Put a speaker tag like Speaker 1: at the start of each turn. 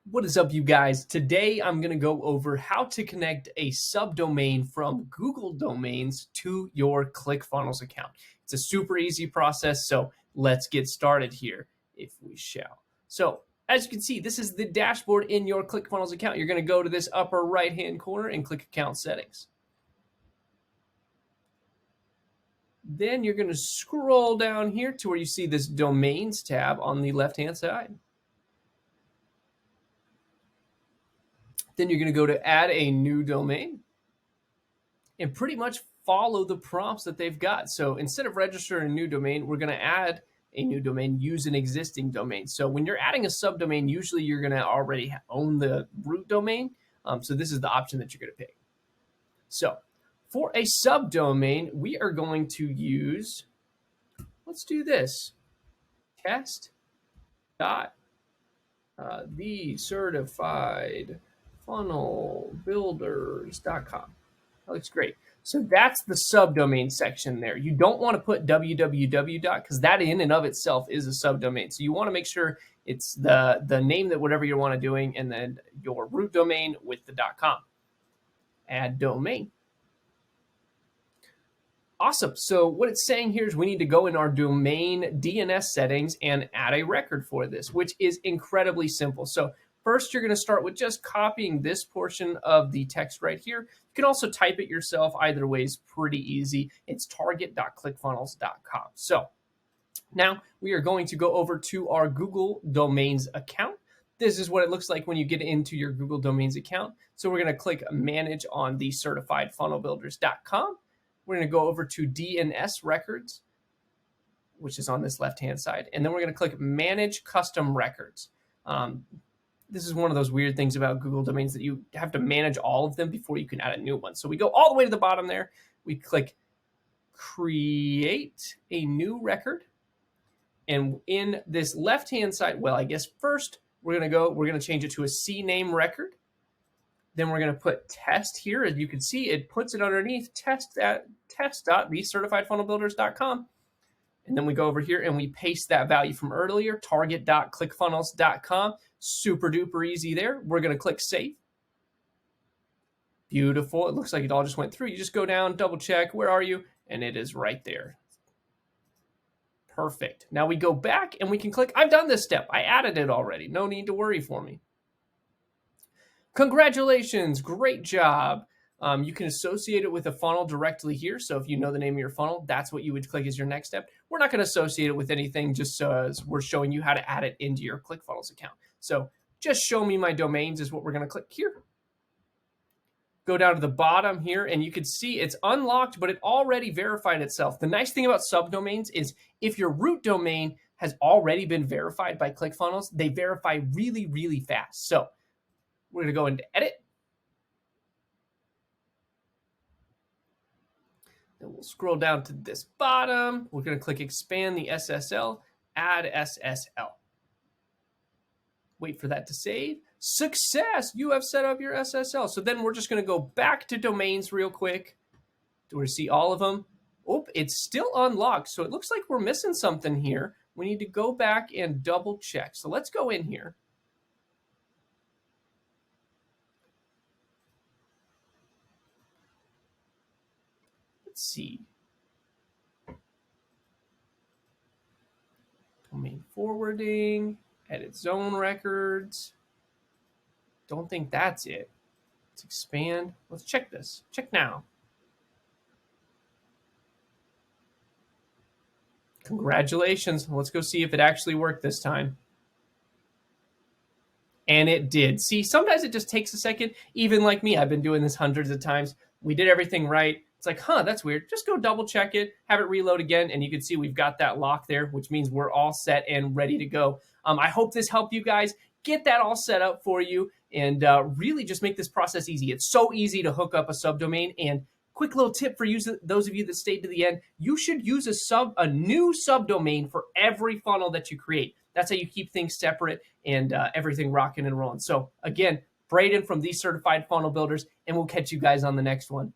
Speaker 1: What is up, you guys? Today I'm going to go over how to connect a subdomain from Google Domains to your ClickFunnels account. It's a super easy process, so let's get started here, if we shall. So as you can see, this is the dashboard in your ClickFunnels account. You're going to go to this upper right-hand corner and click Account Settings. Then you're going to scroll down here to where you see this Domains tab on the left-hand side. Then you're going to go to add a new domain and pretty much follow the prompts that they've got. So instead of register a new domain, we're going to add a new domain, use an existing domain. So when you're adding a subdomain, usually you're going to already own the root domain. So this is the option that you're going to pick. So for a subdomain, we are going to use, let's do this, test dot the certified funnel builders.com. That looks great. So that's the subdomain section there. You don't want to put www because that in and of itself is a subdomain. So you want to make sure it's the name that whatever you want to doing and then your root domain with the .com. Add domain. Awesome. So what it's saying here is we need to go in our domain DNS settings and add a record for this, which is incredibly simple. So first, you're going to start with just copying this portion of the text right here. You can also type it yourself. Either way is pretty easy. It's target.clickfunnels.com. So now we are going to go over to our Google Domains account. This is what it looks like when you get into your Google Domains account. So we're going to click Manage on the certifiedfunnelbuilders.com. We're going to go over to DNS records, which is on this left-hand side. And then we're going to click Manage Custom Records. This is one of those weird things about Google Domains that you have to manage all of them before you can add a new one. So we go all the way to the bottom there. We click Create a New Record. And in this left-hand side, well, I guess first we're going to change it to a CNAME record. Then we're going to put test here. As you can see, it puts it underneath test.thecertifiedfunnelbuilders.com. And then we go over here and we paste that value from earlier, target.clickfunnels.com. Super duper easy there. We're going to click save. Beautiful. It looks like it all just went through. You just go down, double check. Where are you? And it is right there. Perfect. Now we go back and we can click, I've done this step. I added it already. No need to worry for me. Congratulations, great job. You can associate it with a funnel directly here. So if you know the name of your funnel, that's what you would click as your next step. We're not going to associate it with anything, just as we're showing you how to add it into your ClickFunnels account. So just show me my domains is what we're going to click here. Go down to the bottom here and you can see it's unlocked, but it already verified itself. The nice thing about subdomains is if your root domain has already been verified by ClickFunnels, they verify really, really fast. So we're going to go into edit. Then we'll scroll down to this bottom. We're going to click expand the SSL, add SSL. Wait for that to save. Success! You have set up your SSL. So then we're just going to go back to domains real quick. Do we see all of them? Oh, it's still unlocked. So it looks like we're missing something here. We need to go back and double check. So let's go in here. Let's see. Domain forwarding, edit zone records. Don't think that's it. Let's expand. Let's check this. Check now. Congratulations. Let's go see if it actually worked this time. And it did. See, sometimes it just takes a second. Even like me, I've been doing this hundreds of times. We did everything right. It's like, huh, that's weird. Just go double check it, have it reload again, and you can see we've got that lock there, which means we're all set and ready to go. I hope this helped you guys get that all set up for you and really just make this process easy. It's so easy to hook up a subdomain. And quick little tip for those of you that stayed to the end, you should use a new subdomain for every funnel that you create. That's how you keep things separate and everything rocking and rolling. So again, Braden from The Certified Funnel Builders, and we'll catch you guys on the next one.